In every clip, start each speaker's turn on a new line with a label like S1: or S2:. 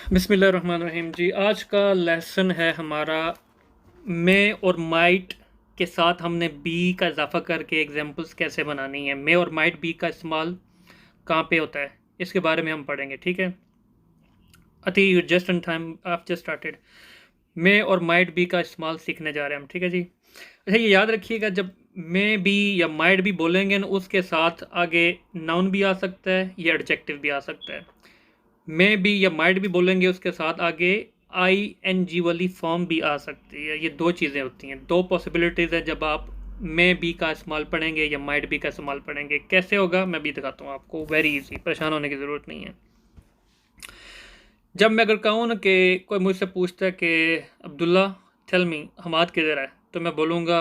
S1: बिस्मिल्लाहिर्रहमानिर्रहीम जी। आज का लेसन है हमारा मे और माइट के साथ हमने बी का इजाफा करके एग्जांपल्स कैसे बनानी है। मे और माइट बी का इस्तेमाल कहाँ पे होता है इसके बारे में हम पढ़ेंगे, ठीक है। अति यू जस्ट इन टाइम, आप जस्ट स्टार्टेड। मे और माइट बी का इस्तेमाल सीखने जा रहे हैं हम, ठीक है जी। अच्छा, ये याद रखिएगा, जब मे बी या माइट बी बोलेंगे ना, उसके साथ आगे नाउन भी आ सकता है या एडजेक्टिव भी आ सकता है। मे बी या माइट भी बोलेंगे, उसके साथ आगे आई एन जी वाली फॉर्म भी आ सकती है। ये दो चीज़ें होती हैं, दो पॉसिबिलिटीज़ है जब आप मे बी का इस्तेमाल पढ़ेंगे या माइट बी का इस्तेमाल पढ़ेंगे। कैसे होगा मैं भी दिखाता हूँ आपको, वेरी इजी, परेशान होने की ज़रूरत नहीं है। जब मैं अगर कहूँ ना कि कोई मुझसे पूछता है कि अब्दुल्ला टेल मी हमाद किधर है, तो मैं बोलूँगा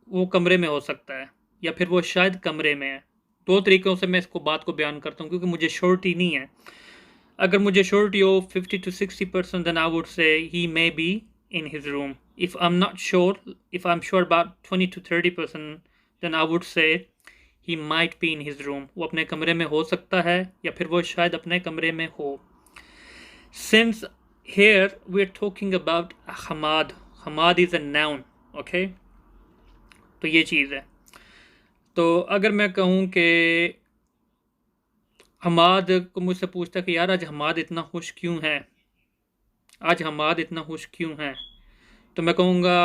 S1: वो कमरे में हो सकता है या फिर वो शायद कमरे में है। दो तरीक़ों से मैं इसको बात को बयान करता हूँ, क्योंकि मुझे श्योरिटी नहीं है। अगर मुझे श्योरिटी हो 50 to 60%, then I would say he may be in his room. If I'm not sure, if I'm sure about 20 to 30%, then I would say he might be in his room. वो अपने कमरे में हो सकता है या फिर वो शायद अपने कमरे में हो। Since here we're talking about Hamad. Hamad is a noun, okay? तो ये चीज़ है। तो अगर मैं कहूँ कि हमाद को मुझसे पूछता कि यार आज हमाद इतना खुश क्यों है, आज हमाद इतना खुश क्यों है, तो मैं कहूँगा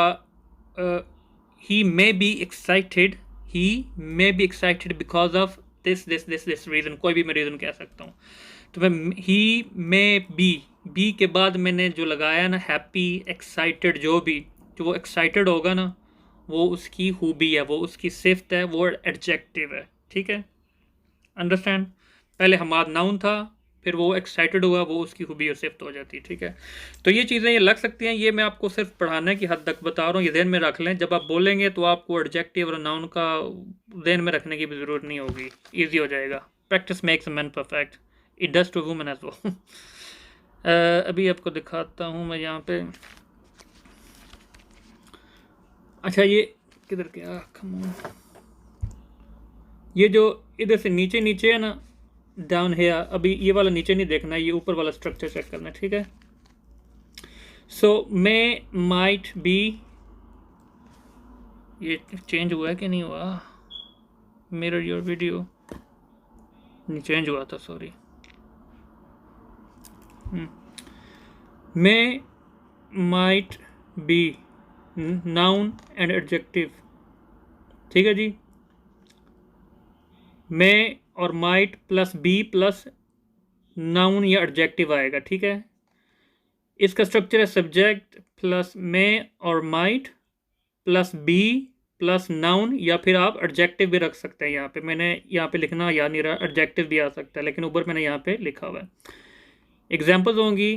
S1: he may be excited, he may be excited because of this this this this reason. कोई भी मैं रीज़न कह सकता हूँ। तो मैं ही मे बी के बाद मैंने जो लगाया ना, हैप्पी, एक्साइटेड, जो भी, जो वो एक्साइटेड होगा ना, वो उसकी खूबी है, वो उसकी सिफ्त है, वो एडजेक्टिव है, ठीक है। अंडरस्टैंड। पहले हमाद नाउन था, फिर वो एक्साइटेड हुआ, वो उसकी खूबी और सिफ्त हो जाती है, ठीक है। तो ये चीज़ें ये लग सकती हैं, ये मैं आपको सिर्फ पढ़ाने की हद तक बता रहा हूँ। ये ध्यान में रख लें, जब आप बोलेंगे तो आपको एडजेक्टिव और नाउन का ध्यान में रखने की भी ज़रूरत नहीं होगी, ईजी हो जाएगा। Practice makes a man perfect, it does to women as well. अभी आपको दिखाता हूँ मैं यहाँ पे। अच्छा, ये किधर गया, कम ऑन। ये जो इधर से नीचे नीचे है ना, डाउन है, अभी ये वाला नीचे नहीं देखना है, ये ऊपर वाला स्ट्रक्चर चेक करना है, ठीक है। सो मे माइट बी, ये चेंज हुआ है कि नहीं हुआ, मिरर योर वीडियो, नहीं चेंज हुआ था, sorry. May might be noun and adjective, ठीक है जी। मे और might plus be plus noun या एडजेक्टिव आएगा, ठीक है। इसका स्ट्रक्चर है सब्जेक्ट प्लस मे और might plus be plus noun, या फिर आप एडजेक्टिव भी रख सकते हैं। यहाँ पे मैंने यहाँ पे लिखना याद नहीं रहा, एडजेक्टिव भी आ सकता है, लेकिन ऊपर मैंने यहाँ पे लिखा हुआ है। एग्जाम्पल्स होंगी,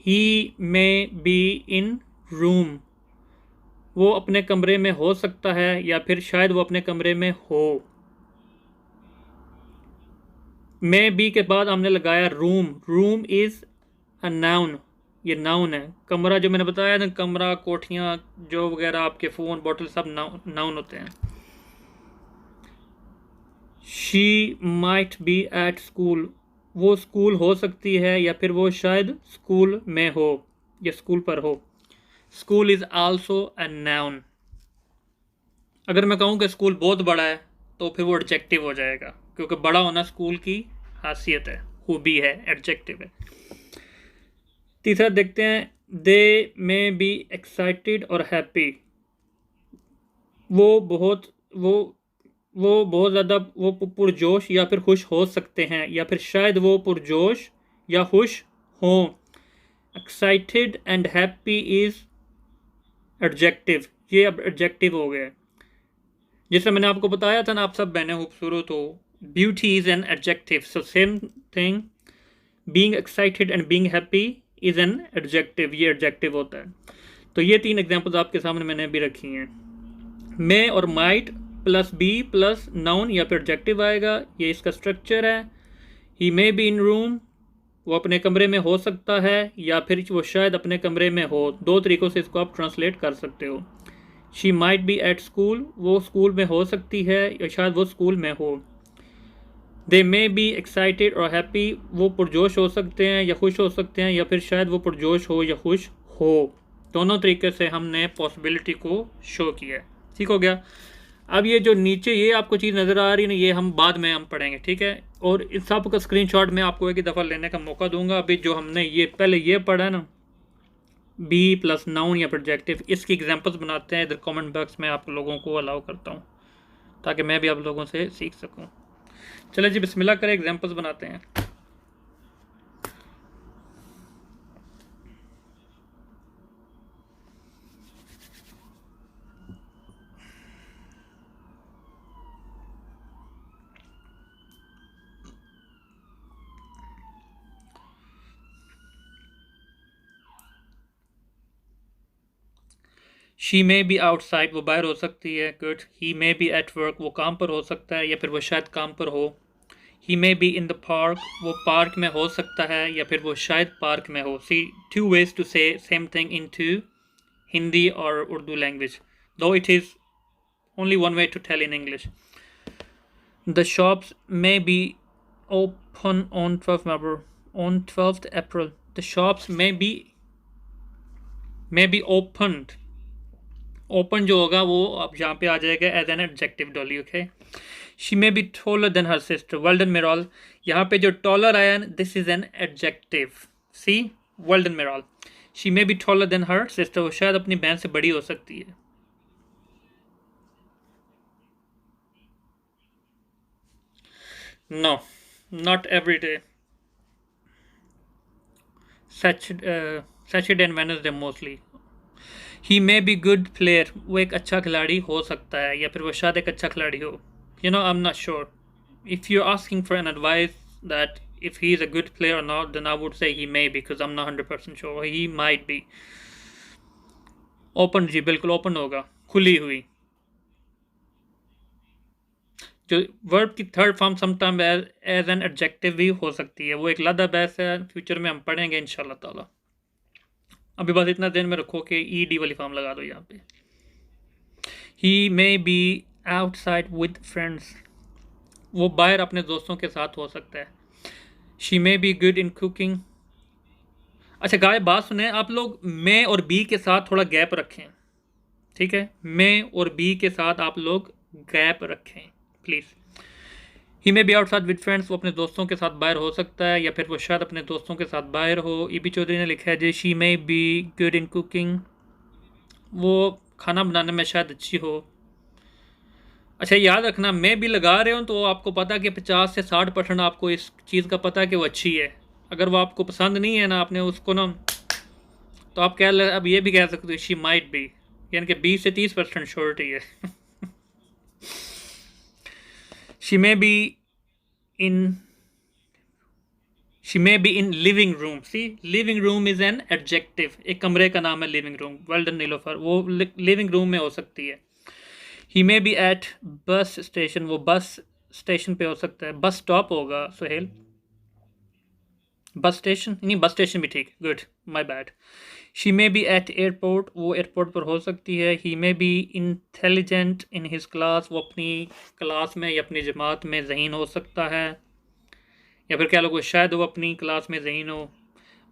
S1: ही मे बी इन रूम, वो अपने कमरे में हो सकता है या फिर शायद वो अपने कमरे में हो। मे बी के बाद हमने लगाया room, room is a noun, ये नाउन है। कमरा जो मैंने बताया ना, कमरा, कोठियाँ, जो वगैरह आपके फ़ोन, बॉटल, सब नाउन होते हैं। She might B at school, वो स्कूल हो सकती है या फिर वो शायद स्कूल में हो या स्कूल पर हो। School is also a noun. अगर मैं कहूँ कि स्कूल बहुत बड़ा है, तो फिर वो एडजेक्टिव हो जाएगा, क्योंकि बड़ा होना स्कूल की खासियत है, खूबी है, एडजेक्टिव है। तीसरा देखते हैं, दे मे बी एक्साइटेड और हैप्पी, वो बहुत वो बहुत ज़्यादा वो पुरजोश या फिर खुश हो सकते हैं, या फिर शायद वो पुरजोश या खुश हों। Excited and happy is adjective, ये अब एडजेक्टिव हो गया। जैसे मैंने आपको बताया था ना, आप सब बहनें खूबसूरत हो, beauty is an adjective, so same thing, being excited and being happy is an adjective, ये एडजेक्टिव होता है। तो ये तीन एग्जांपल्स आपके सामने मैंने भी रखी हैं। मे और might plus be plus noun या फिर एडजेक्टिव आएगा, ये इसका स्ट्रक्चर है। He may be in room, वो अपने कमरे में हो सकता है या फिर वो शायद अपने कमरे में हो। दो तरीक़ों से इसको आप ट्रांसलेट कर सकते हो। She might B at school, वो स्कूल में हो सकती है या शायद वो स्कूल में हो। दे मे बी एक्साइटेड और हैप्पी, वो पुरजोश हो सकते हैं या खुश हो सकते हैं, या फिर शायद वो पुरजोश हो या खुश हो। दोनों तरीके से हमने पॉसिबिलिटी को शो किया है। ठीक हो गया। अब ये जो नीचे ये आपको चीज़ नज़र आ रही है ना, ये हम बाद में हम पढ़ेंगे, ठीक है। और इस सब का स्क्रीनशॉट मैं आपको एक ही दफ़ा लेने का मौका दूंगा। अभी जो हमने ये पहले ये पढ़ा ना, बी प्लस नाउन या प्रोजेक्टिव, इसकी एग्जांपल्स बनाते हैं। इधर कमेंट बॉक्स में आप लोगों को अलाउ करता हूँ ताकि मैं भी आप लोगों से सीख सकूँ। चलो जी, बिस्मिल्लाह करें, एग्जांपल्स बनाते हैं। शी मे बी आउटसाइड, वो बाहर हो सकती है। Good. He may be at work, वो काम पर हो सकता है या फिर वो शायद काम पर हो। He may be in the park, वो पार्क में हो सकता है या फिर वो शायद पार्क में हो। See, two ways to say same thing in two Hindi और Urdu language, though it is only one way to tell in English. The shops may be open on 12th November, on 12th April. The shops may be opened. Open जो होगा वो अब यहाँ पे आ जाएगा as an adjective Dolly. Okay. She may be taller than her sister, well done मेरॉल। यहाँ पे जो टॉलर आया, this is an adjective. See, well done मेरॉल। She may be taller than her sister, वो शायद अपनी बहन से बड़ी हो सकती है। No, not every day. Saturday and Wednesday mostly. He may be good player, वो एक अच्छा खिलाड़ी हो सकता है या फिर वो शायद एक अच्छा खिलाड़ी हो। You know, I am not sure. If you are asking for an advice that if he is a good player or not, then I would say he may be, because I'm not 100% sure. He might be. Open, जी बिल्कुल open होगा, खुली हुई। जो verb की third form sometime as an adjective भी हो सकती है, वो एक लदा बहस है, फ्यूचर में हम पढ़ेंगे इंशाल्लाह ताला। अभी बस इतना दिन में रखो कि ई डी वाली फॉर्म लगा दो यहाँ पे। He may be outside with friends, वो बाहर अपने दोस्तों के साथ हो सकता है। She may be good in cooking. अच्छा गाय, बात सुने आप लोग, मे और बी के साथ थोड़ा गैप रखें, ठीक है। मे और बी के साथ आप लोग गैप रखें please. He may be outside with friends, वो अपने दोस्तों के साथ बाहर हो सकता है या फिर वो शायद अपने दोस्तों के साथ बाहर हो। ई बी चौधरी ने लिखा है जी, she may be good in cooking, वो खाना बनाने में शायद अच्छी हो। अच्छा याद रखना, मैं भी लगा रहे हो तो आपको पता कि 50 से 60% आपको इस चीज़ का पता है कि वो अच्छी है। अगर वो आपको पसंद नहीं है ना, आपने उसको ना, तो आप अब ये भी कह सकते हो शी माइट बी, यानी कि 20 से 30% श्योरिटी है। She may be in, she may be in living room. See, living room is an adjective, एक कमरे का नाम है living room. Well done Nilofar, वो लिविंग रूम में हो सकती है। He may be at bus station, वो बस स्टेशन पे हो सकता है। बस स्टॉप होगा सुहेल, बस स्टेशन नहीं, बस स्टेशन भी ठीक, good, my bad. She may be at airport, वो एयरपोर्ट पर हो सकती है। He may be intelligent in his class, वो अपनी क्लास में या अपनी जमात में ज़हीन हो सकता है, या फिर क्या लोग शायद वो अपनी क्लास में ज़हीन हो।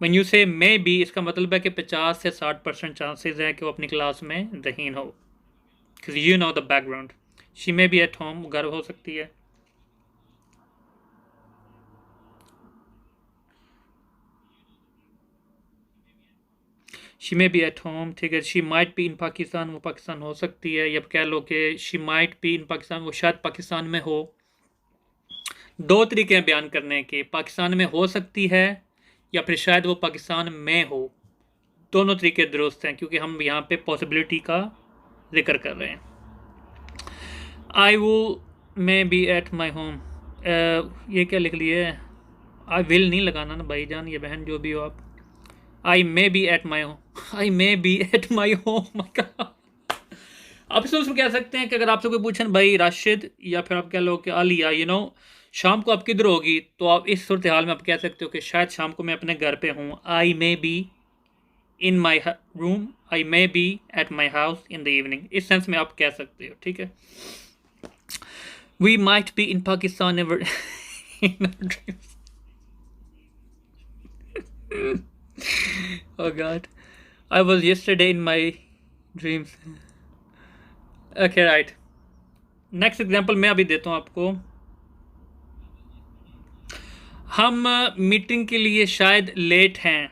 S1: व्हेन यू से मे बी, इसका मतलब है कि 50 से 60% चांसेस हैं कि वो अपनी क्लास में ज़हीन हो, because you know the background. She may be at home, घर हो सकती है। She may be at home, ठीक है। She might be in Pakistan, वो पाकिस्तान हो सकती है, या कह लो कि she might be in Pakistan, वो शायद पाकिस्तान में हो। दो तरीके हैं बयान करने के, पाकिस्तान में हो सकती है या फिर शायद वो पाकिस्तान में हो। दोनों तरीके दुरुस्त हैं क्योंकि हम यहाँ पे पॉसिबिलिटी का जिक्र कर रहे हैं। I will may be at my home, ये क्या लिख लिए, आई विल नहीं लगाना ना भाईजान, ये बहन जो भी हो आप। I may be at my home, I may be at my home. आप इसमें कह सकते हैं कि अगर आपसे कोई पूछे भाई राशिद, या फिर आप कह लो कि आलिया, यू नो शाम को आप किधर होगी, तो आप इस सूरत हाल में आप कह सकते हो कि शायद शाम को मैं अपने घर पे हूँ। I may be in my room, I may be at my house in the evening, इस सेंस में आप कह सकते हो, ठीक है। We might be in Pakistan in our dreams. Oh God, I was yesterday in my dreams. Okay, right. Next example मैं अभी देता हूं आपको. हम मीटिंग के लिए शायद लेट हैं.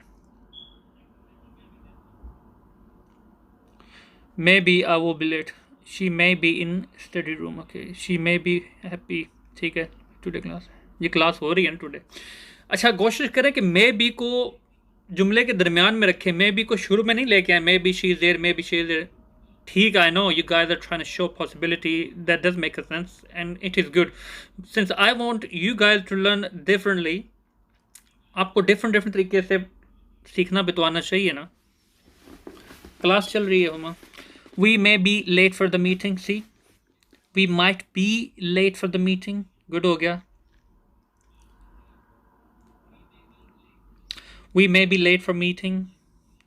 S1: May be I will be late. She may be in study room. Okay, she may be happy. ठीक है, टुडे क्लास, ये क्लास हो रही है टुडे. अच्छा, कोशिश करें कि मे बी को जुमले के दरमियान में रखें. मे बी को शुरू में नहीं लेके आए. May be she is there, may be she is there. ठीक, I know you guys are trying to show possibility. That does make a sense and it is good. Since I want you guys to learn differently, आपको different तरीके से सीखना भी तो आना चाहिए ना. क्लास चल रही है Huma. We may be late for the meeting. See, we might be late for the meeting. Good हो गया. We may be late for meeting.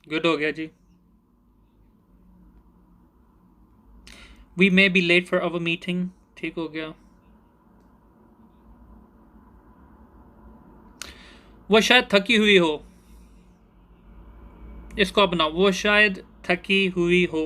S1: Good हो गया जी. We may be late for our meeting. ठीक हो गया. वो शायद थकी हुई हो. इसको अपनाओ. वो शायद थकी हुई हो.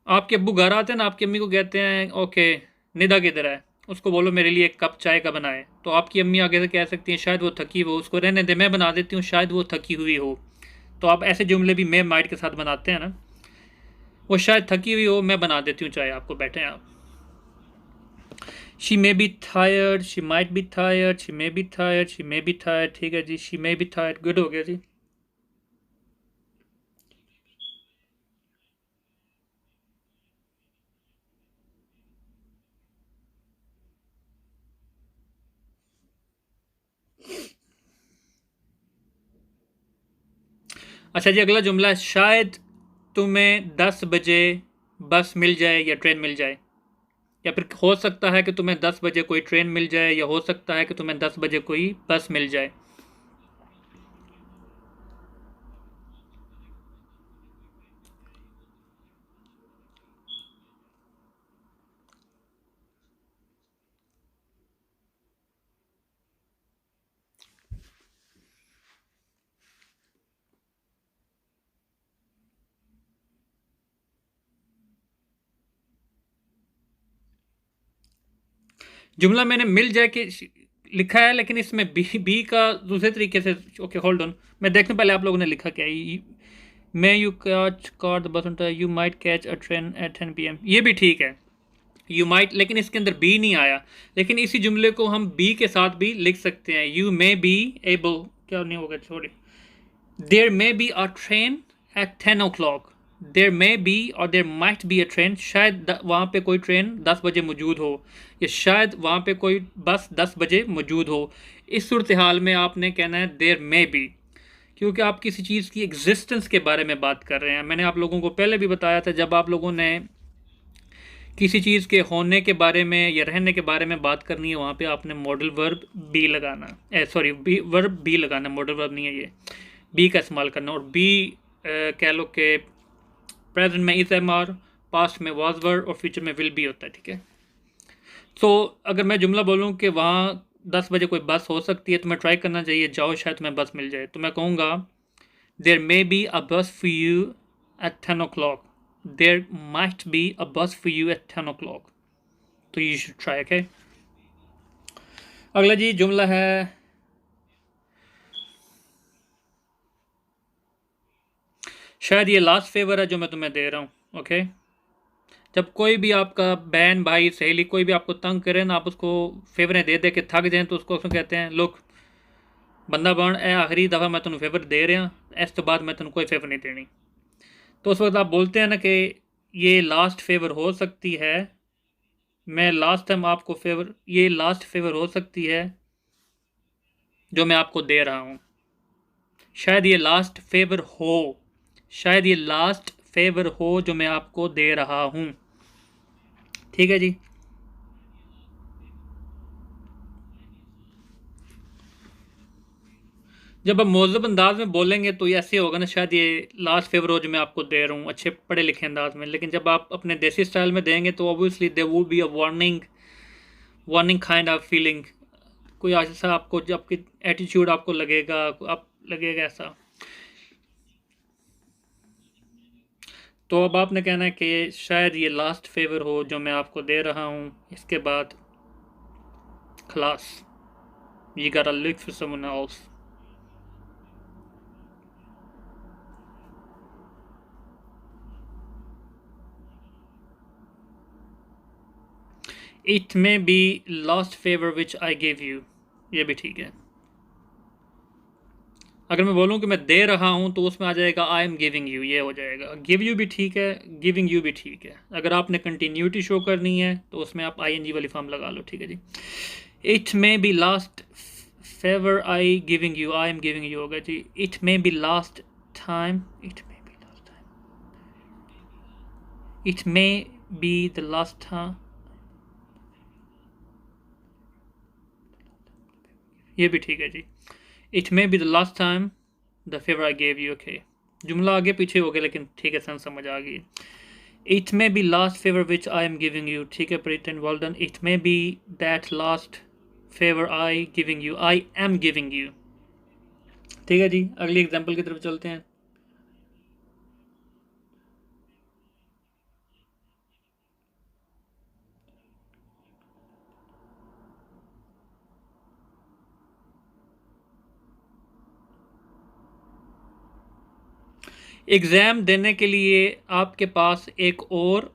S1: आपके अब्बू घर आते हैं ना, आपकी अम्मी को कहते हैं ओके निदा किधर है, उसको बोलो मेरे लिए एक कप चाय का बनाए. तो आपकी अम्मी आगे से कह सकती हैं शायद वो थकी हो, उसको रहने दे, मैं बना देती हूँ, शायद वो थकी हुई हो. तो आप ऐसे जुमले भी मे माइट के साथ बनाते हैं ना. वो शायद थकी हुई हो, मैं बना देती हूँ चाय आपको, बैठे हैं आप. She may be tired, she might be tired, she may be tired, she may be tired. ठीक है जी, she may be tired. Good हो गया जी. अच्छा जी, अगला जुमला है शायद तुम्हें 10 बजे बस मिल जाए या ट्रेन मिल जाए. या फिर हो सकता है कि तुम्हें 10 बजे कोई ट्रेन मिल जाए, या हो सकता है कि तुम्हें 10 बजे कोई बस मिल जाए. जुमला मैंने मिल जाए कि लिखा है, लेकिन इसमें बी का दूसरे तरीके से. ओके होल्ड ऑन, मैं देखने पहले आप लोगों ने लिखा क्या है. May you catch car the bus, you might catch a train at 10 PM. ये भी ठीक है, यू माइट, लेकिन इसके अंदर बी नहीं आया. लेकिन इसी जुमले को हम बी के साथ भी लिख सकते हैं. यू मे बी एबल, क्या नहीं होगा, sorry. There may be a train at 10 o'clock. There may be और there might be a train. शायद वहाँ पे कोई ट्रेन 10 बजे मौजूद हो, या शायद वहाँ पे कोई बस 10 बजे मौजूद हो. इस सूरत हाल में आपने कहना है देयर मे बी, क्योंकि आप किसी चीज़ की एग्जिस्टेंस के बारे में बात कर रहे हैं. मैंने आप लोगों को पहले भी बताया था, जब आप लोगों ने किसी चीज़ के होने के बारे में या रहने के बारे में बात करनी है, वहाँ पे आपने मॉडल वर्ब बी लगाना. सॉरी, बी वर्ब बी लगाना, मॉडल वर्ब नहीं है ये. बी का इस्तेमाल करना. और बी कह लो कि प्रेजेंट में इज एम आर, पास्ट में वाज वर, और फ्यूचर में विल बी होता है. ठीक है. तो अगर मैं जुमला बोलूँ कि वहाँ 10 बजे कोई बस हो सकती है, तो मैं ट्राई करना चाहिए जाओ शायद तुम्हें बस मिल जाए. तो मैं कहूँगा there may be a bus for you at 10 o'clock. There might be a bus for you at 10 o'clock. तो यू शुड ट्राई. ओके, अगला जी जुमला है शायद ये लास्ट फेवर है जो मैं तुम्हें दे रहा हूँ. ओके, जब कोई भी आपका बहन भाई सहेली कोई भी आपको तंग करे ना, आप उसको फेवरें दे दे के थक जाएं, तो उसको कहते हैं लुक बंदा बन, ए आखिरी दफ़ा मैं तुम्हें फेवर दे रहा, इस तो बाद मैं तुम्हें कोई फेवर नहीं देनी. तो उस वक्त आप बोलते हैं ना कि ये लास्ट फेवर हो सकती है, मैं लास्ट टाइम आपको फेवर, ये लास्ट फेवर हो सकती है जो मैं आपको दे रहा हूँ. शायद ये लास्ट फेवर हो, शायद ये लास्ट फेवर हो जो मैं आपको दे रहा हूँ. ठीक है जी. जब आप मौज़ूब अंदाज में बोलेंगे तो ये ऐसे होगा ना, शायद ये लास्ट फेवर हो जो मैं आपको दे रहा हूँ अच्छे पढ़े लिखे अंदाज में। लेकिन जब आप अपने देसी स्टाइल में देंगे तो obviously there will be a warning, warning kind of feeling. कोई ऐसा आपको, जब आपकी एटीट्यूड आपको लगेगा, आप लगेगा ऐसा। तो अब आपने कहना है कि शायद ये लास्ट फेवर हो जो मैं आपको दे रहा हूँ, इसके बाद खलास, you gotta look for someone else. It may be last favor which I gave you, ये भी ठीक है। अगर मैं बोलूँ कि मैं दे रहा हूँ तो उसमें आ जाएगा आई एम गिविंग यू, ये हो जाएगा। गिव यू भी ठीक है, गिविंग यू भी ठीक है। अगर आपने कंटिन्यूटी शो करनी है तो उसमें आप आई एन जी वाली फॉर्म लगा लो, ठीक है जी। It may be last favour I giving you, I am giving you होगा जी। It may be last time, it may be last time, it may be the last time, ये भी ठीक है जी। It may be the last time the favour I gave you, okay. जुमला आगे पीछे हो गया लेकिन ठीक है, समझ आ गई। It may be last favour which I am giving you, ठीक है, pretend well done. It may be that last favour I giving you, I am giving you, ठीक है जी। अगली एग्जाम्पल की तरफ चलते हैं। एग्ज़ाम देने के लिए आपके पास एक और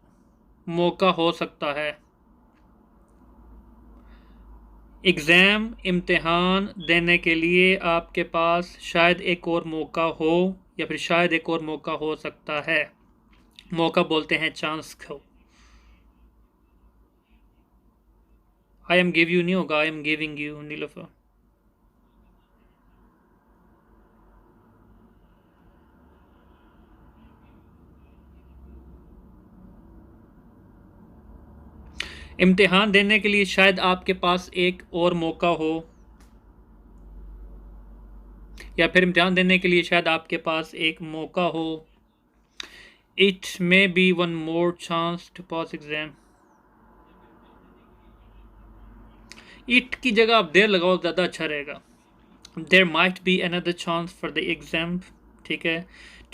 S1: मौका हो सकता है। एग्ज़ाम, इम्तिहान देने के लिए आपके पास शायद एक और मौका हो, या फिर शायद एक और मौका हो सकता है। मौका बोलते हैं चांस को। आई एम गिव यू नहीं होगा, I am giving you, Nilofar. इम्तिहान देने के लिए शायद आपके पास एक और मौका हो, या फिर इम्तिहान देने के लिए शायद आपके पास एक मौका हो। It may be one more chance to pass exam. It की जगह आप देर लगाओ, ज़्यादा अच्छा रहेगा। There might be another chance for the exam, ठीक है।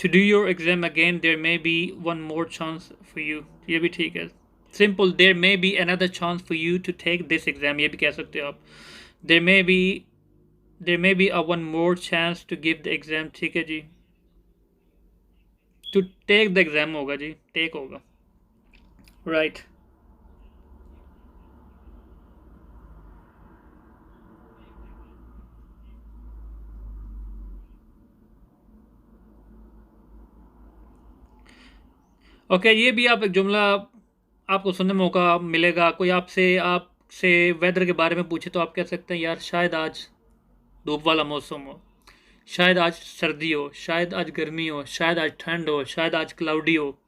S1: To do your exam again there may be one more chance for you, ये भी ठीक है। Simple, there may be another chance for you to take this exam, ये भी कह सकते हो आप। There may B, there may be a one more chance to give the exam, ठीक है जी। टू टेक द एग्जाम होगा जी, टेक होगा, राइट। ओके, ये भी आप एक जुमला आपको सुनने में मौका मिलेगा। कोई आपसे वेदर के बारे में पूछे तो आप कह सकते हैं यार शायद आज धूप वाला मौसम हो, शायद आज सर्दी हो, शायद आज गर्मी हो, शायद आज ठंड हो, शायद आज क्लाउडी हो।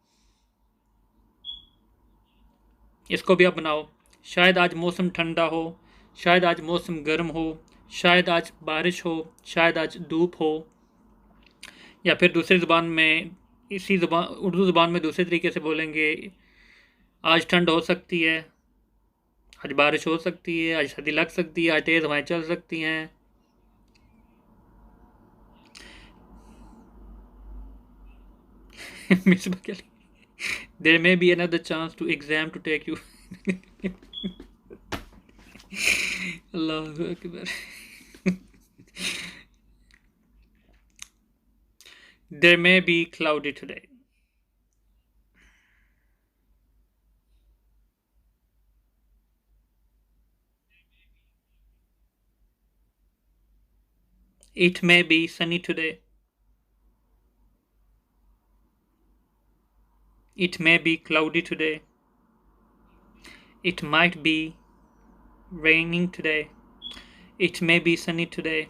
S1: इसको भी आप बनाओ, शायद आज मौसम ठंडा हो, शायद आज मौसम गर्म हो, शायद आज बारिश हो, शायद आज धूप हो। या फिर दूसरी ज़ुबान में, इसी ज़ुबान उर्दू ज़ुबान में दूसरे तरीके से बोलेंगे, आज ठंड हो सकती है, आज बारिश हो सकती है, आज सर्दी लग सकती है, आज तेज़ हवाएं चल सकती हैं। Miss Buckley, there may be another chance to exam to take you. अल्लाह अकबर। There may be cloudy today. It may be sunny today. It may be cloudy today. It might be raining today. It may be sunny today.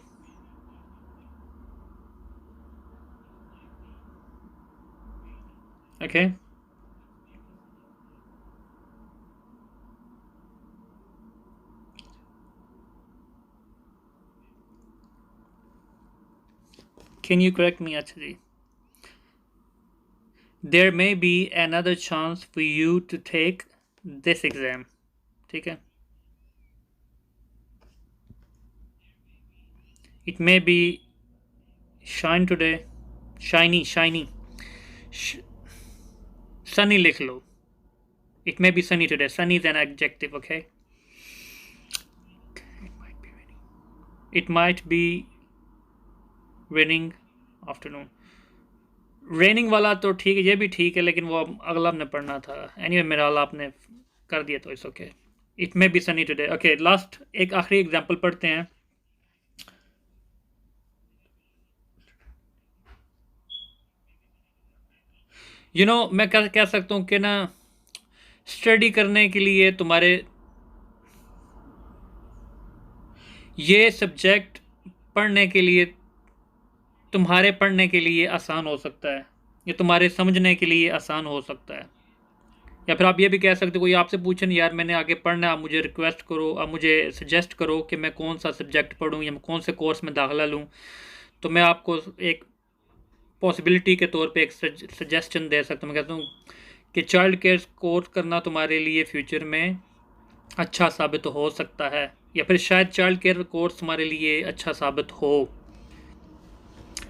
S1: Okay? Can you correct me? अच्छा जी, there may be another chance for you to take this exam, ठीक है। It may be shine today, shiny, shiny, sunny लिख लो। It may be sunny today, sunny is an adjective, okay. It might be raining afternoon. Raining वाला तो ठीक है, ये भी ठीक है, लेकिन वो अगला आपने पढ़ना था। एनीवे मेरा हाल आपने कर दिया तो it's okay. It may be sunny today, okay. Last एक आखिरी एग्जांपल पढ़ते हैं। मैं कह सकता हूँ कि ना, स्टडी करने के लिए तुम्हारे ये सब्जेक्ट पढ़ने के लिए, तुम्हारे पढ़ने के लिए आसान हो सकता है, ये तुम्हारे समझने के लिए आसान हो सकता है। या फिर आप ये भी कह सकते हो, कोई आपसे पूछे यार मैंने आगे पढ़ना है, आप मुझे रिक्वेस्ट करो, आप मुझे सजेस्ट करो कि मैं कौन सा सब्जेक्ट पढूं या मैं कौन से कोर्स में दाखिला लूं, तो मैं आपको एक पॉसिबिलिटी के तौर पे एक सजेशन दे सकता हूँ। मैं कहता हूँ कि चाइल्ड केयर कोर्स करना तुम्हारे लिए फ्यूचर में अच्छा साबित हो सकता है, या फिर शायद चाइल्ड केयर कोर्स तुम्हारे लिए अच्छा साबित हो।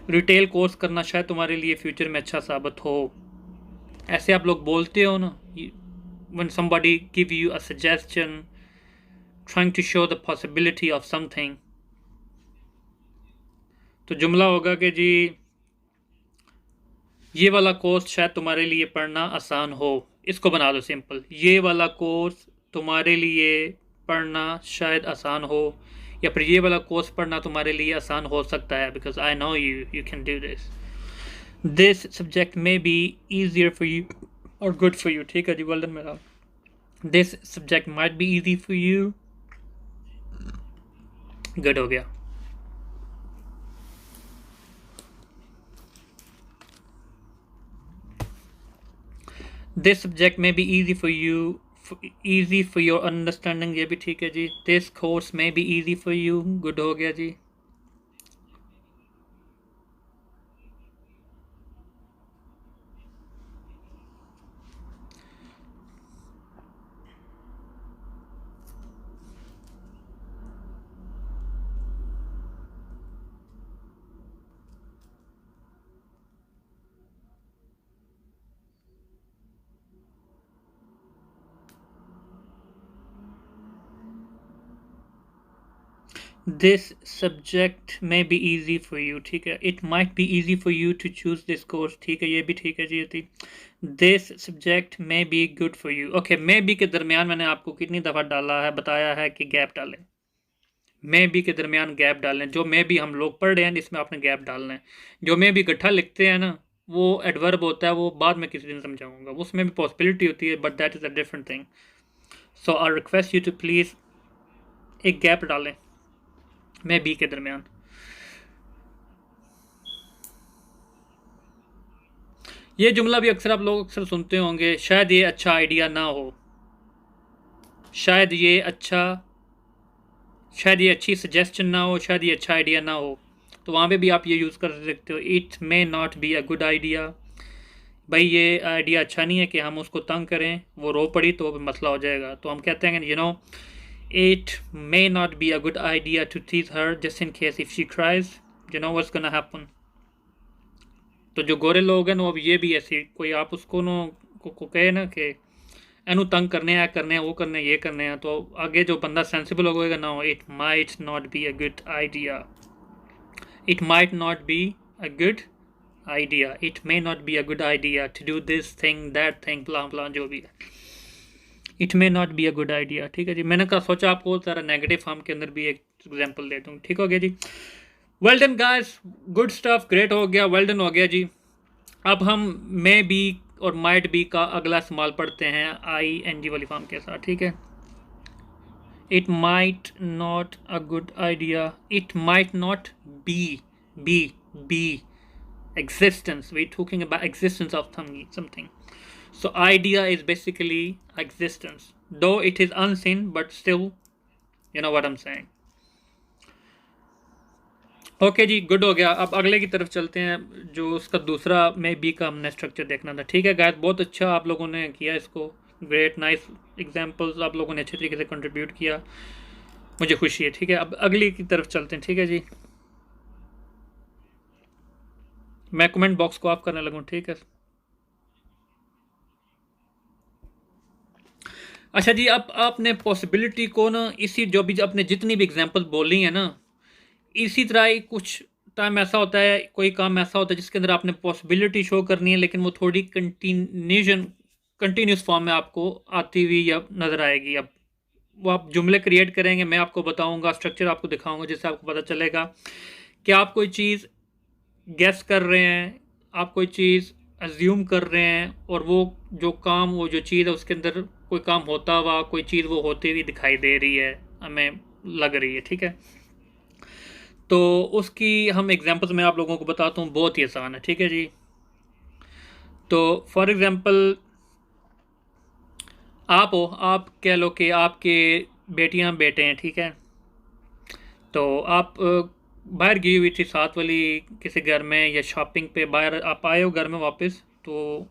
S1: रिटेल कोर्स करना शायद तुम्हारे लिए फ्यूचर में अच्छा साबित हो। ऐसे आप लोग बोलते हो ना, when somebody give you a suggestion trying to show the possibility of something, तो जुमला होगा कि जी ये वाला कोर्स शायद तुम्हारे लिए पढ़ना आसान हो। इसको बना दो सिंपल, ये वाला कोर्स तुम्हारे लिए पढ़ना शायद आसान हो, या फिर ये वाला कोर्स पढ़ना तुम्हारे लिए आसान हो सकता है, because I know you can do this. This subject may be easier for you और गुड फॉर यू, ठीक है जी, वेल डन मेरा। This subject might be easy for you, good हो गया। This subject may be easy for you, easy for your understanding, ये भी ठीक है जी। This course may be easy for you, good हो गया जी। This subject may be easy for you, ठीक है। It might be easy for you to choose this course, ठीक है, ये भी ठीक है जी। This subject may be good for you, okay. May be के दरमियान मैंने आपको कितनी दफ़ा डाला है, बताया है कि गैप डालें। मे बी के दरमियान गैप डालें। जो मे बी हम लोग पढ़ रहे हैं इसमें आपने गैप डालना है। जो मे बी इकट्ठा लिखते हैं ना, वो एडवर्ब होता है, वो बाद में किसी दिन समझाऊंगा, उसमें भी पॉसिबिलिटी होती है, but that is a different thing. So I request you to please एक गैप डालें मे बी के दरमियान। ये जुमला भी अक्सर आप लोग अक्सर सुनते होंगे, शायद ये अच्छा आइडिया ना हो, शायद ये अच्छी सजेशन ना हो, शायद ये अच्छा आइडिया ना हो। तो वहाँ पे भी आप ये यूज़ कर सकते हो, it may not be a good idea. भाई ये आइडिया अच्छा नहीं है कि हम उसको तंग करें, वो रो पड़ी तो मसला हो जाएगा। तो हम कहते हैं it may not be a good idea to tease her just in case if she cries, what's gonna happen. तो जो गोरे लोग हैं वो ये भी ऐसे, कोई आप उसको को कहे ना कि एनू तंग करने हैं वो करने ये करने हैं, तो आगे जो बंदा सेंसिबल होगा ना, it might not be a good idea, it might not be a good idea, it may not be a good idea to do this thing that thing plan plan जो भी है, it may not be a good idea, ठीक है जी। मैंने कहा सोचा आपको ज़रा नेगेटिव फॉर्म के अंदर भी एक एग्जाम्पल दे दूँ, ठीक हो गया जी। Well done guys, good stuff, great हो गया, वेल डन हो गया जी। अब हम मे बी और माइट बी का अगला इस्तेमाल पढ़ते हैं आई एन जी वाली फॉर्म के साथ, ठीक है। It might not a good idea, it might not be, be existence, we're talking about existence of something. So idea is basically existence, though it is unseen, but still, you know what I'm saying. Okay जी, good हो गया। अब अगले की तरफ चलते हैं, जो उसका दूसरा मे बी का हमने स्ट्रक्चर देखना था। ठीक है गाइस, बहुत अच्छा आप लोगों ने किया इसको, ग्रेट, नाइस एग्जांपल्स आप लोगों ने अच्छे तरीके से कंट्रीब्यूट किया, मुझे खुशी है। ठीक है, अब अगली की तरफ चलते हैं। ठीक है जी, मैं कमेंट बॉक्स को ऑफ करने लगूँ। ठीक है, अच्छा जी, अब आपने पॉसिबिलिटी को ना, इसी जो भी आपने जितनी भी एग्जांपल बोली है ना, इसी तरह ही कुछ टाइम ऐसा होता है, कोई काम ऐसा होता है जिसके अंदर आपने पॉसिबिलिटी शो करनी है, लेकिन वो थोड़ी कंटिन्यूस फॉर्म में आपको आती हुई या नज़र आएगी। अब वो आप जुमले क्रिएट करेंगे, मैं आपको बताऊंगा, स्ट्रक्चर आपको दिखाऊंगा, जिससे आपको पता चलेगा कि आप कोई चीज़ गेस कर रहे हैं, आप कोई चीज़ अज्यूम कर रहे हैं, और वो जो काम, वो जो चीज़ है, उसके अंदर कोई काम होता हुआ, कोई चीज़ वो होती हुई दिखाई दे रही है, हमें लग रही है। ठीक है, तो उसकी हम एग्जांपल्स मैं आप लोगों को बताता हूँ, बहुत ही आसान है। ठीक है जी, तो फॉर एग्जांपल आप हो, आप कह लो कि आपके बेटियां बेटे हैं। ठीक है, तो आप बाहर गई हुई थी साथ वाली किसी घर में, या शॉपिंग पे बाहर आप आए हो घर में वापस, तो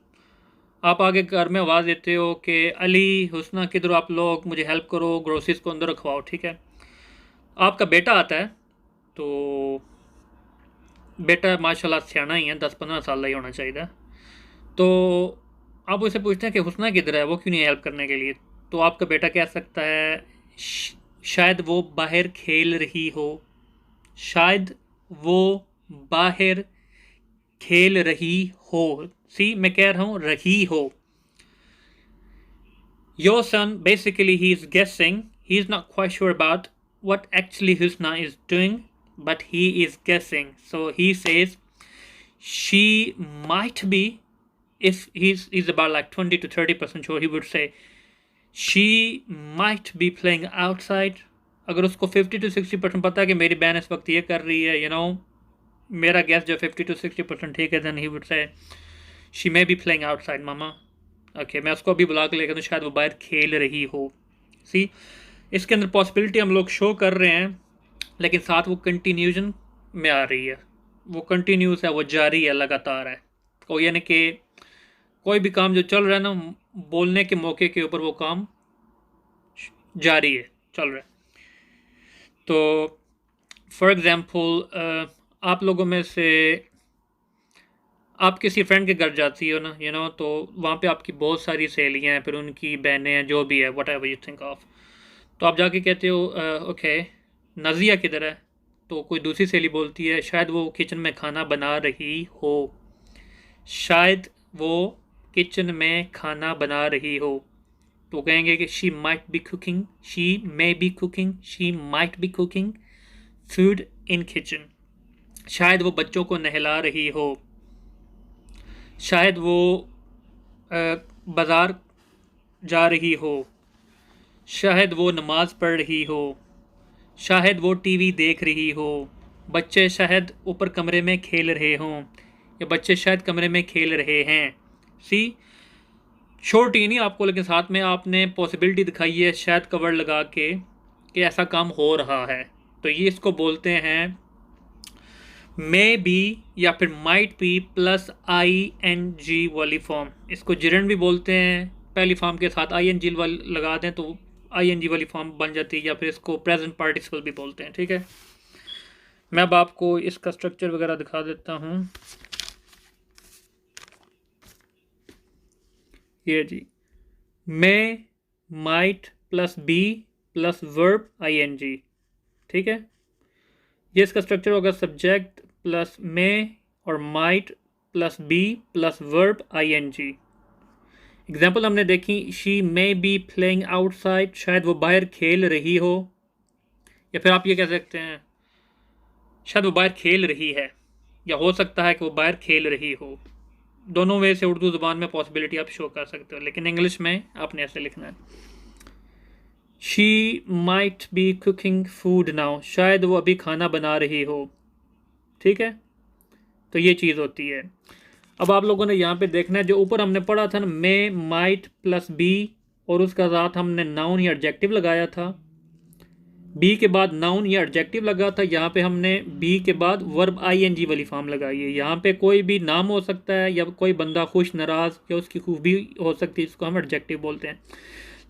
S1: आप आगे घर में आवाज़ देते हो कि अली, हुस्ना, किधर हो आप लोग, मुझे हेल्प करो, ग्रोसरीज को अंदर रखवाओ। ठीक है, आपका बेटा आता है, तो बेटा माशाल्लाह सियाना ही है, 10-15 साल का ही होना चाहिए। तो आप उससे पूछते हैं कि हुस्ना किधर है, वो क्यों नहीं हेल्प करने के लिए। तो आपका बेटा कह सकता है, शायद वो बाहर खेल रही हो, शायद वो बाहर खेल रही हो। सी, मैं कह रहा हूं रही हो। Your son, basically, he is guessing. He is not quite sure about what actually Husna is doing, but he is guessing. So he says she might be, if he's about like 20 to 30% sure, he would say she might be playing outside. अगर उसको 50 to 60% पता है कि मेरी बहन इस वक्त ये कर रही है, मेरा गैस जो 50 to 60% ठीक है, then he would say she may be playing outside, mama. Okay, मैं उसको अभी बुला के लेकर, तो शायद वो बाहर खेल रही हो। सी, इसके अंदर पॉसिबिलिटी हम लोग शो कर रहे हैं, लेकिन साथ वो कंटिन्यूजन में आ रही है, वो कंटिन्यूस है, वो जारी है, लगातार है। तो यानी कि कोई भी काम जो चल रहा है ना, बोलने के मौके के ऊपर वो काम जारी है, चल रहा है। तो फॉर एग्ज़ाम्पल, आप लोगों में से आप किसी फ्रेंड के घर जाती हो ना, तो वहाँ पे आपकी बहुत सारी सहेलियाँ हैं, फिर उनकी बहनें हैं, जो भी है, what ever you think of. तो आप जाके कहते हो ओके, नज़िया किधर है। तो कोई दूसरी सहेली बोलती है शायद वो किचन में खाना बना रही हो, शायद वो किचन में खाना बना रही हो। तो कहेंगे कि she might B cooking, she may B cooking, she might B cooking food in kitchen. शायद वो बच्चों को नहला रही हो, शायद वो बाज़ार जा रही हो, शायद वो नमाज़ पढ़ रही हो, शायद वो टीवी देख रही हो, बच्चे शायद ऊपर कमरे में खेल रहे हों, या बच्चे शायद कमरे में खेल रहे हैं। सी, शॉर्ट ही नहीं आपको, लेकिन साथ में आपने पॉसिबिलिटी दिखाई है शायद कवर लगा के कि ऐसा काम हो रहा है। तो ये इसको बोलते हैं मे बी या फिर माइट बी प्लस ING वाली फॉर्म। इसको जिरंड भी बोलते हैं, पहली फॉर्म के साथ ING वाली लगा दें तो ING वाली फॉर्म बन जाती है, या फिर इसको प्रेजेंट पार्टिसिपल भी बोलते हैं। ठीक है, मैं अब आपको इसका स्ट्रक्चर वगैरह दिखा देता हूँ। ये जी, may might plus be plus verb ING। ठीक है, ये इसका स्ट्रक्चर होगा, सब्जेक्ट प्लस मे और might plus be plus verb ING। Example हमने देखी, she may be playing outside, शायद वो बाहर खेल रही हो, या फिर आप ये कह सकते हैं शायद वो बाहर खेल रही है, या हो सकता है कि वो बाहर खेल रही हो। दोनों वे से उर्दू ज़ुबान में पॉसिबिलिटी आप शो कर सकते हो, लेकिन इंग्लिश में आपने ऐसे लिखना है, she might B cooking food now, शायद वो अभी खाना बना रही हो। ठीक है, तो ये चीज़ होती है। अब आप लोगों ने यहाँ पे देखना है, जो ऊपर हमने पढ़ा था ना, मे माइट प्लस बी, और उसका साथ हमने नाउन या एडजेक्टिव लगाया था। बी के बाद नाउन या एडजेक्टिव लगा था, यहाँ पे हमने बी के बाद वर्ब आईएनजी वाली फॉर्म लगाई है। यहाँ पे कोई भी नाम हो सकता है या कोई बंदा खुश, नाराज या उसकी खूबी हो सकती है, इसको हम एडजेक्टिव बोलते हैं।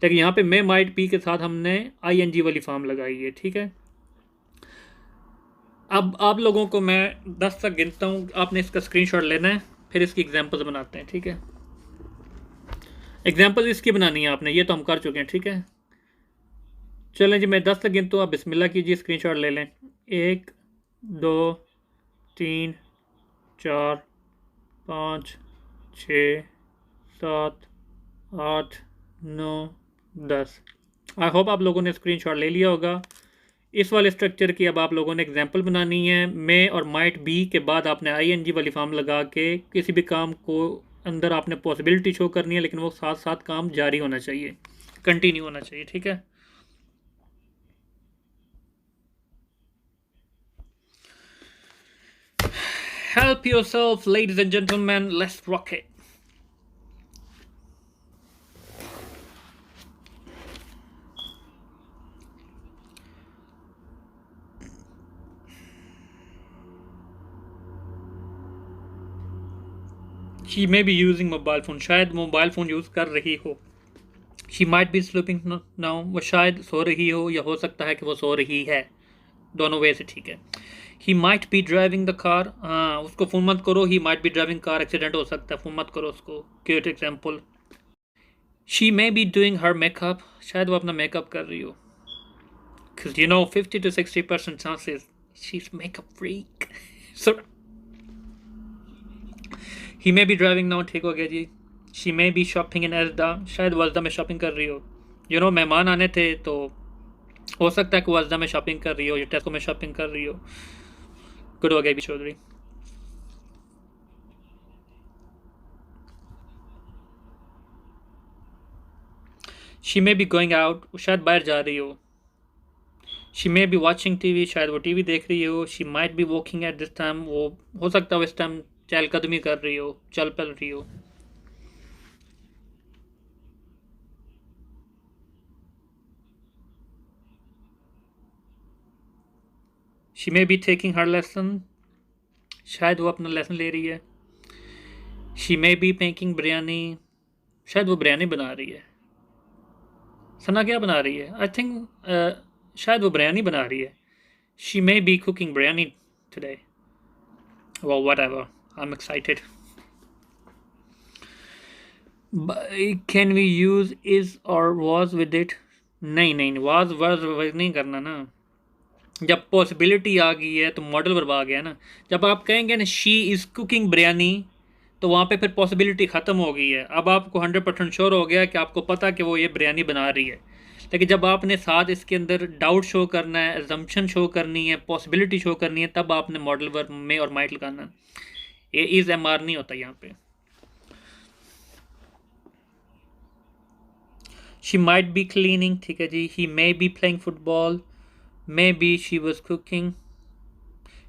S1: लेकिन यहाँ पे मे, माइट, बी के साथ हमने आईएनजी वाली फॉर्म लगाई है, ठीक है। अब आप लोगों को मैं 10 तक गिनता हूँ, आपने इसका स्क्रीनशॉट लेना है, फिर इसकी एग्जांपल्स बनाते हैं, ठीक है। एग्जांपल्स इसकी बनानी है आपने, ये तो हम कर चुके हैं, ठीक है। चलें जी, मैं 10 तक गिनता हूँ, आप बिस्मिल्लाह कीजिए, स्क्रीनशॉट ले लें। 1 2 3 4 5 6 7 8 9 10। आई होप आप लोगों ने स्क्रीनशॉट ले लिया होगा। इस वाले स्ट्रक्चर की अब आप लोगों ने एग्जांपल बनानी है। मे और माइट बी के बाद आपने आईएनजी वाली फॉर्म लगा के किसी भी काम को अंदर आपने पॉसिबिलिटी शो करनी है, लेकिन वो साथ साथ काम जारी होना चाहिए, कंटिन्यू होना चाहिए, ठीक है। Help yourself, ladies and gentlemen, let's rock it. She may be using mobile phone, शायद मोबाइल फ़ोन यूज़ कर रही हो। She might be sleeping now, वो शायद सो रही हो या हो सकता है कि वो सो रही है, दोनों वे से ठीक है। He might be driving the car, हाँ उसको फ़ोन मत करो, he might be driving car, accident हो सकता है, फ़ोन मत करो उसको, cute example. She may be doing her makeup, शायद वो अपना मेकअप कर रही हो, because you know 50 to 60% chances she's makeup freak. So he may be driving now, ठीक हो गया जी। She may be shopping in Asda, शायद वो अजदा में शॉपिंग कर रही हो। यू नो मेहमान आने थे तो हो सकता है कि वो अजदा में शॉपिंग कर रही हो या टेस्को में शॉपिंग कर रही हो। गुड हो गया भी Chaudhary. She may be going out, शायद बाहर जा रही हो। She may be watching TV, शायद वो टीवी देख रही हो। She might be walking at this time, वो हो सकता है इस टाइम चहलकदमी कर रही हो, चल पल रही हो। She may be taking her lesson, शायद वो अपना लेसन ले रही है। She may be making biryani, शायद वो बिरयानी बना रही है। सना क्या बना रही है? आई थिंक शायद वो बिरयानी बना रही है। She may be cooking biryani today. Well, whatever. I'm excited. Can we use is or was with it? नहीं नहीं, was नहीं करना ना। जब पॉसिबिलिटी आ गई है तो मॉडल वर्ब आ गया ना। जब आप कहेंगे ना शी इज़ कुकिंग बिरयानी, तो वहाँ पे फिर पॉसिबिलिटी ख़त्म हो गई है। अब आपको 100% श्योर हो गया कि आपको पता कि वो ये बिरयानी बना रही है। लेकिन जब आपने साथ इसके अंदर डाउट शो करना है, एजम्पशन शो करनी है, पॉसिबिलिटी शो करनी है, तब आपने मॉडल वर्ब में और माइट लगाना। ये इज़ एम आर नहीं होता यहाँ पे। शी माइट बी क्लीनिंग, ठीक है जी। He may be playing football, may B she was cooking,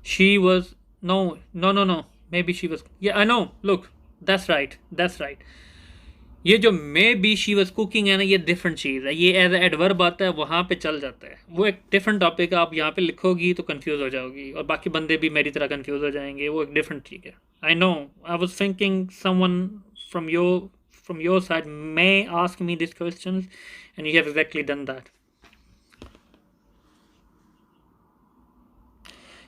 S1: she was no may B she was, yeah I know, look that's right, that's right. ये जो may B she was cooking है ना, ये different चीज़ है। ये as adverb आता है, वहाँ पे चल जाता है, वो एक डिफरेंट टॉपिक है। आप यहाँ पे लिखोगी तो कंफ्यूज हो जाओगी और बाकी बंदे भी मेरी तरह कंफ्यूज हो जाएंगे, वो एक डिफरेंट चीज़ है। I know, I was thinking someone from your side may ask me these questions, and you have exactly done that.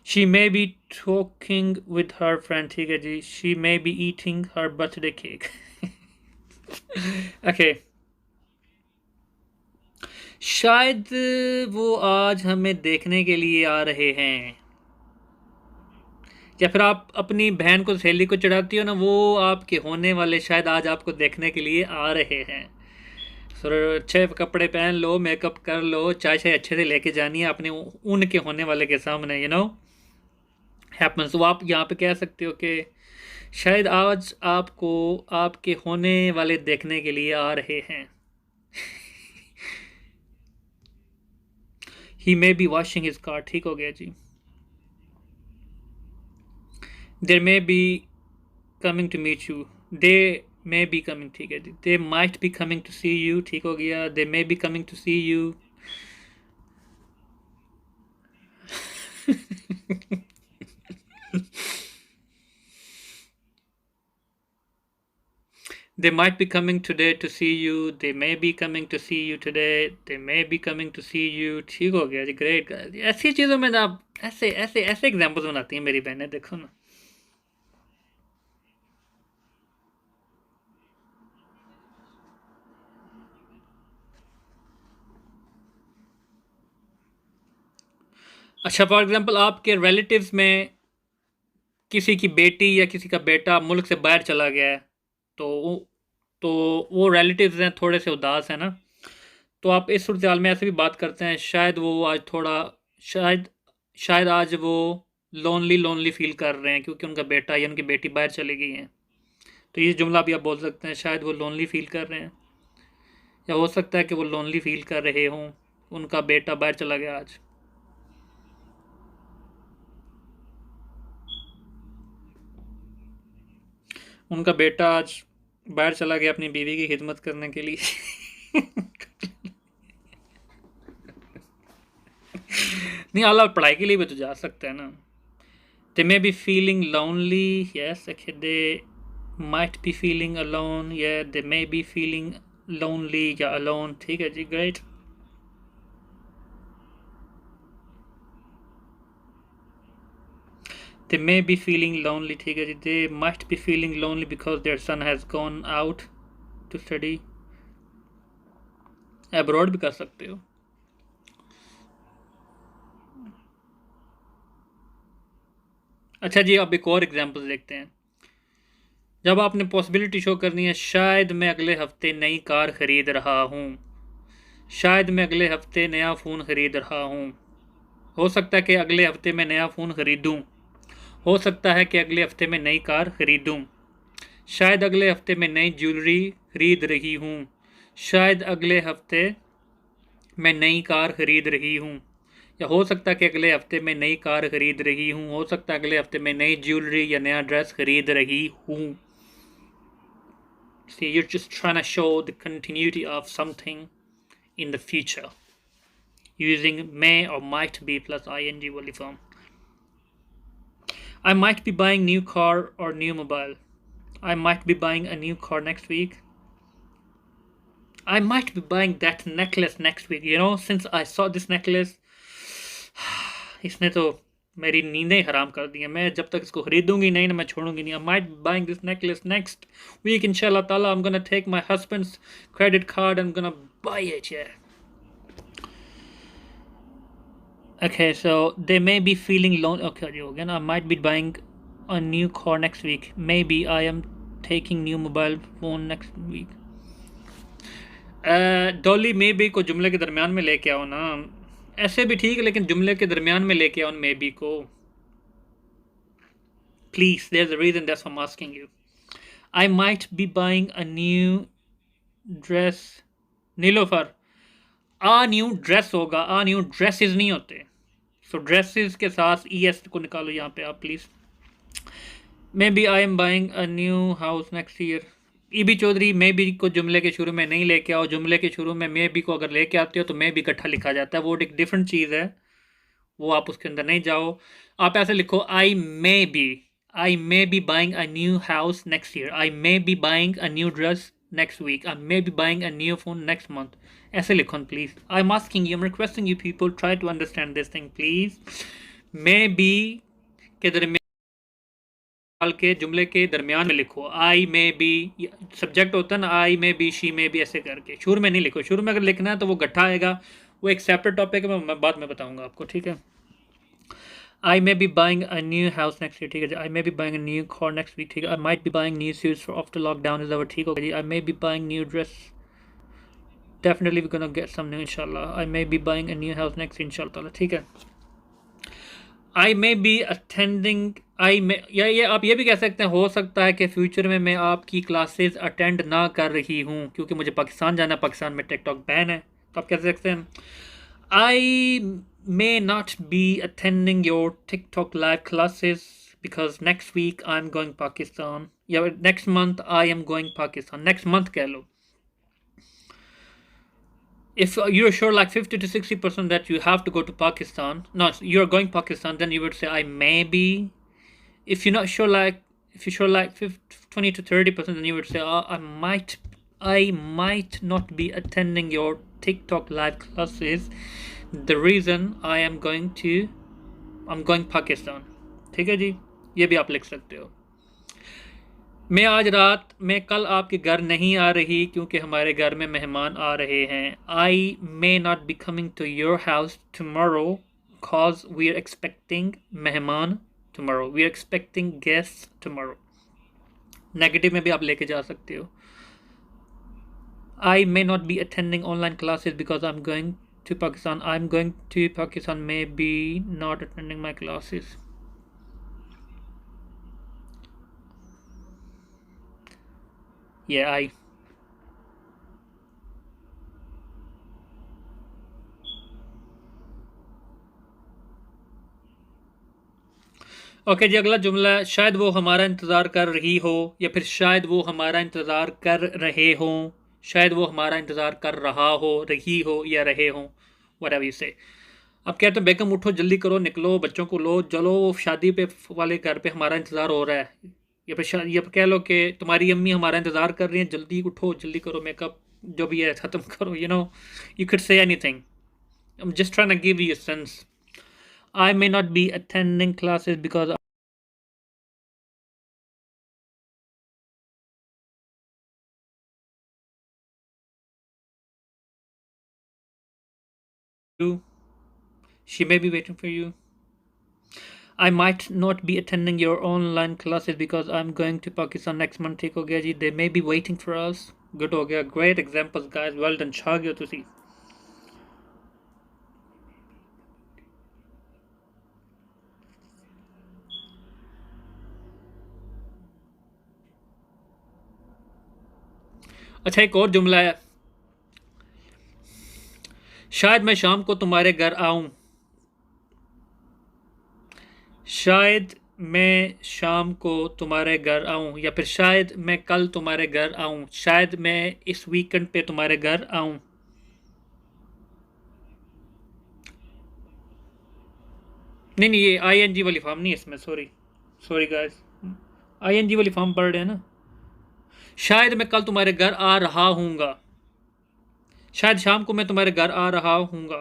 S1: She may be talking with her friend, ठीक है जी। She may be eating her birthday cake. Okay. शायद वो आज हमें देखने के लिए आ रहे हैं, या फिर आप अपनी बहन को, सहेली को चढ़ाती हो ना, वो आपके होने वाले शायद आज आपको देखने के लिए आ रहे हैं। सर अच्छे कपड़े पहन लो, मेकअप कर लो, चाय शाय अच्छे से लेके जानी है अपने उनके होने वाले के सामने, यू नो हैपन्स। तो आप यहाँ पे कह सकते हो कि शायद आज आपको आपके होने वाले देखने के लिए आ रहे हैं। He may be washing his car, ठीक हो गया जी। There may be coming to meet you, they may be coming, ठीक है जी। They might be coming to see you, ठीक हो गया। They may be coming to see you. They might be coming today to see you. They may be coming to see you today. They may be coming to see you. ठीक हो गया जी, great. ऐसी चीज़ों में ना आप ऐसे ऐसे ऐसे एग्जाम्पल्स बनाती हैं मेरी बहनें, देखो ना। अच्छा, फॉर एग्जांपल आपके रिलेटिव्स में किसी की बेटी या किसी का बेटा मुल्क से बाहर चला गया है, तो तो वो रिलेटिव्स हैं थोड़े से उदास हैं ना, तो आप इस सूरत हाल में ऐसे भी बात करते हैं, शायद वो आज थोड़ा, शायद शायद आज वो लोनली लोनली फील कर रहे हैं क्योंकि उनका बेटा या उनकी बेटी बाहर चली गई हैं। तो ये जुमला भी आप बोल सकते हैं, शायद वो लोनली फील कर रहे हैं, या हो सकता है कि वो लोनली फील कर रहे हों, उनका बेटा बाहर चला गया आज। उनका बेटा आज बाहर चला गया अपनी बीवी की खिदमत करने के लिए। नहीं, अल्लाह पढ़ाई के लिए भी तो जा सकते हैं ना। They may be feeling lonely, yes, okay, they might be feeling alone, yeah, they may be feeling lonely या alone, ठीक है जी, great। They may be feeling lonely, ठीक है जी, they might be feeling lonely because their son has gone out to study। abroad भी कर सकते हो। अच्छा जी, अब एक और एग्जांपल देखते हैं। जब आपने पॉसिबिलिटी शो करनी है, शायद मैं अगले हफ्ते नई कार खरीद रहा हूँ, शायद मैं अगले हफ्ते नया फ़ोन खरीद रहा हूँ, हो सकता है कि अगले हफ्ते मैं नया फ़ोन खरीदूँ, हो सकता है कि अगले हफ्ते मैं नई कार खरीदूँ, शायद अगले हफ्ते मैं नई ज्वेलरी खरीद रही हूँ, शायद अगले हफ्ते मैं नई कार खरीद रही हूँ, या हो सकता है कि अगले हफ्ते मैं नई कार खरीद रही हूँ, हो सकता है अगले हफ्ते मैं नई ज्वेलरी या नया ड्रेस खरीद रही हूँ। See, you're just trying to show the continuity of something in the future using may or might be plus ing वाली form. I might be buying new car or new mobile. I might be buying a new car next week. I might be buying that necklace next week. You know, since I saw this necklace, इसने तो मेरी नींदें हराम कर दी हैं। मैं जब तक इसको खरीदूंगी नहीं ना, मैं छोड़ूंगी नहीं। I might be buying this necklace next week, inshallah ta'ala. I'm gonna take my husband's credit card and I'm gonna buy it, yeah. Okay, so they may be feeling lonely. Okay, again, I might be buying a new car next week. Maybe I am taking new mobile phone next week. Dolly may be को जुमले के दरमियान में लेके आओ ना, ऐसे भी ठीक है, लेकिन जुमले के दरमियान में लेके आओ मे बी को please. there's a reason, that's why I'm asking you. I might be buying a new dress। Nilofar, a new dress होगा, आ न्यू ड्रेसेस नहीं होते। सो ड्रेसेस के साथ ES को निकालो यहाँ पे आप please. May B I am buying a new house next year. EB Chaudhary, may be को जुमले के शुरू में नहीं लेके आओ। जुमले के शुरू में मे बी को अगर लेके आते हो तो मे बी इकट्ठा लिखा जाता है, वो एक डिफरेंट चीज़ है, वो आप उसके अंदर नहीं जाओ। आप ऐसे लिखो, I may be buying a new house next year, I may be buying a new dress next week, I may be buying a new phone next month. ऐसे लिखो please. I am asking you, I am requesting you people, try to understand this thing please. May be के दरमियान के जुमले के दरमियान में लिखो। आई मे बी सब्जेक्ट होता है ना, I may B, she may be, ऐसे करके। शुरू में नहीं लिखो, शुरू में अगर लिखना है तो वो गट्ठा आएगा, वो एक सेपरेट टॉपिक है, मैं बाद में बताऊंगा आपको, ठीक है। I may be buying a new house next year, ठीक है जी। I may be buying a new car next week, ठीक है। I might be buying new shoes for after lockdown is over, ठीक होगा जी। I may be buying new dress, definitely we gonna get something इंशाल्लाह। I may be buying a new house next इंशाल्लाह, ठीक है। I may be attending, आई मे, या ये आप ये भी कह सकते हैं, हो सकता है कि फ्यूचर में मैं आपकी क्लासेस अटेंड ना कर रही हूँ क्योंकि मुझे पाकिस्तान जाना है, पाकिस्तान में टिकटॉक बैन है। तो आप कह सकते हैं, I may not be attending your TikTok live classes because next week I am going Pakistan, या next month I am going Pakistan. Next month कह लो। if you're sure like 50 to 60% that you have to go to Pakistan, no, you're going Pakistan, then you would say I may be. If you're not sure, like if you're sure like 20 to 30%, then you would say, oh, I might not be attending your TikTok live classes. The reason I'm going Pakistan. ठीक है जी, ये भी आप लिख सकते हो. मैं कल आपके घर नहीं आ रही क्योंकि हमारे घर में मेहमान आ रहे हैं. I may not be coming to your house tomorrow cause we are expecting मेहमान tomorrow. We are expecting guests tomorrow. Negative में भी आप लेके जा सकते हो. I may not be attending online classes because I'm going to Pakistan. I'm going to Pakistan, may be not attending my classes. Yeah, I. Okay जी, अगला जुमला है, शायद वो हमारा इंतज़ार कर रही हो या फिर शायद वो हमारा इंतज़ार कर रहे हों. शायद वो हमारा इंतज़ार कर रहा हो, रही हो या रहे हों, व्हाटएवर यू से. अब कहते हैं बेगम उठो, जल्दी करो, निकलो, बच्चों को लो, चलो शादी पे वाले घर पे हमारा इंतज़ार हो रहा है. या फिर कह लो कि तुम्हारी अम्मी हमारा इंतज़ार कर रही हैं, जल्दी उठो, जल्दी करो, मेकअप जो भी है ख़त्म करो. You could say anything. I am just trying to give you a sense. I may not be attending classes because you. She may be waiting for you. I might not be attending your online classes because I'm going to Pakistan next month. ठीक हो गया जी. They may be waiting for us. Good हो गया. Great examples guys. Well done. छा गया तुसी. अच्छा, एक और जुमला है, शायद मैं शाम को तुम्हारे घर आऊं. शायद मैं शाम को तुम्हारे घर आऊं या फिर शायद मैं कल तुम्हारे घर आऊं. शायद मैं इस वीकेंड पे तुम्हारे घर आऊं. नहीं नहीं, ये आईएनजी वाली फॉर्म नहीं है इसमें. सॉरी सॉरी गाइस, आईएनजी वाली फॉर्म पढ़ रहे हैं ना. शायद मैं कल तुम्हारे घर आ रहा हूँगा. शायद शाम को मैं तुम्हारे घर आ रहा हूँगा.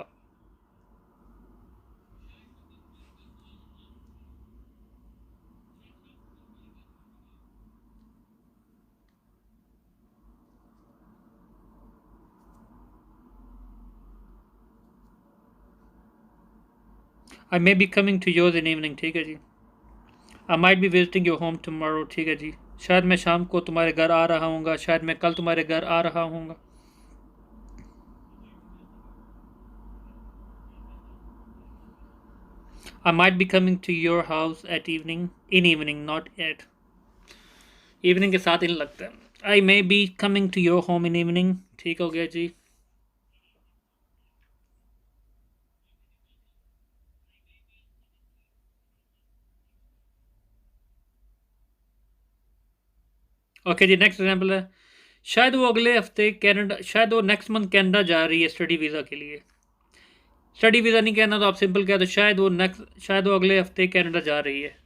S1: I may be coming to yours in evening. ठीक है जी. I might be visiting your home tomorrow. ठीक है जी. शायद मैं शाम को तुम्हारे घर आ रहा हूँगा. शायद मैं कल तुम्हारे घर आ रहा हूँगा. I might be coming to your house at evening. In evening, not at. Evening के साथ इन लगता है. I may be coming to your home in evening. ठीक हो गया जी. ओके जी, नेक्स्ट एग्जाम्पल है, शायद वो नेक्स्ट मंथ कनाडा जा रही है स्टडी वीज़ा के लिए. स्टडी वीज़ा नहीं कहना तो आप सिंपल कह दो शायद वो अगले हफ्ते कनाडा जा रही है.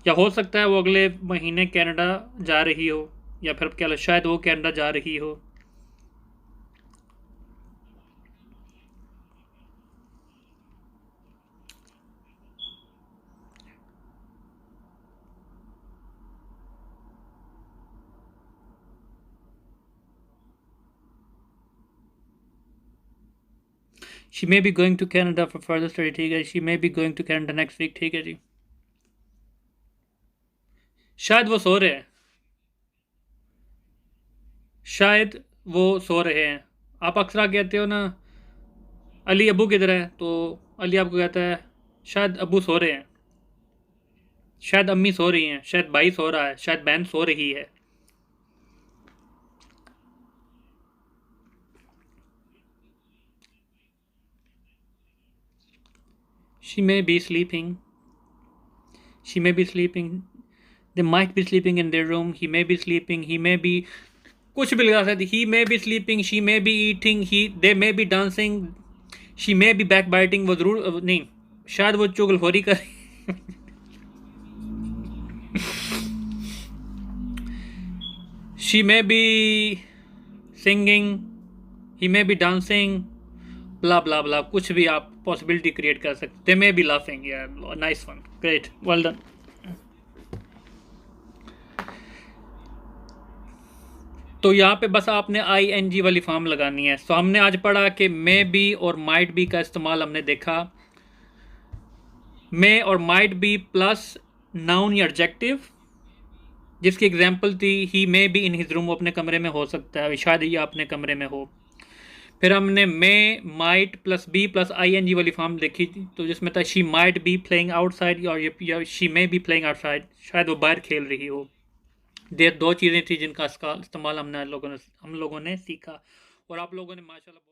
S1: या हो सकता है वो अगले महीने कनाडा जा रही हो, या फिर क्या लो, शायद वो कनाडा जा रही हो. She may be going to Canada for further study. ठीक है. She may be going to Canada next week. ठीक है जी. शायद वो सो रहे हैं. शायद वो सो रहे हैं. आप अक्सर कहते हो ना, अली अबू किधर है, तो अली आपको कहता है शायद अबू सो रहे हैं. शायद अम्मी सो रही हैं. शायद भाई सो रहा है. शायद बहन सो रही है. She may be sleeping, she may be sleeping, they might be sleeping in their room, he may be sleeping, he may be, कुछ भी लगा सकते, he may be sleeping, she may be eating, he they may be dancing, she may be back biting, वो जरूर नहीं, शायद वो चुगलखोरी करे। She may be singing, he may be dancing, blah blah blah, कुछ भी आप पॉसिबिलिटी क्रिएट कर सकते, दे मे बी लाफिंग, यार nice one, great, well done. तो यहाँ पे बस आपने आई एन जी वाली फॉर्म लगानी है। तो हमने आज पढ़ा कि मे बी और माइट बी का इस्तेमाल हमने देखा। मे और माइट बी प्लस नाउन या एडजेक्टिव, जिसकी एग्जांपल थी he may be in his room, वो अपने कमरे में हो सकता है, शायद ये अपने कमरे में हो। फिर हमने may might plus be plus I N G वाली फॉर्म देखी थी, तो जिसमें था she might be playing outside, और she may be playing outside, शायद वो बाहर खेल रही हो। दो चीज़ें थी जिनका इस्तेमाल हम लोगों ने सीखा, और आप लोगों ने माशाल्लाह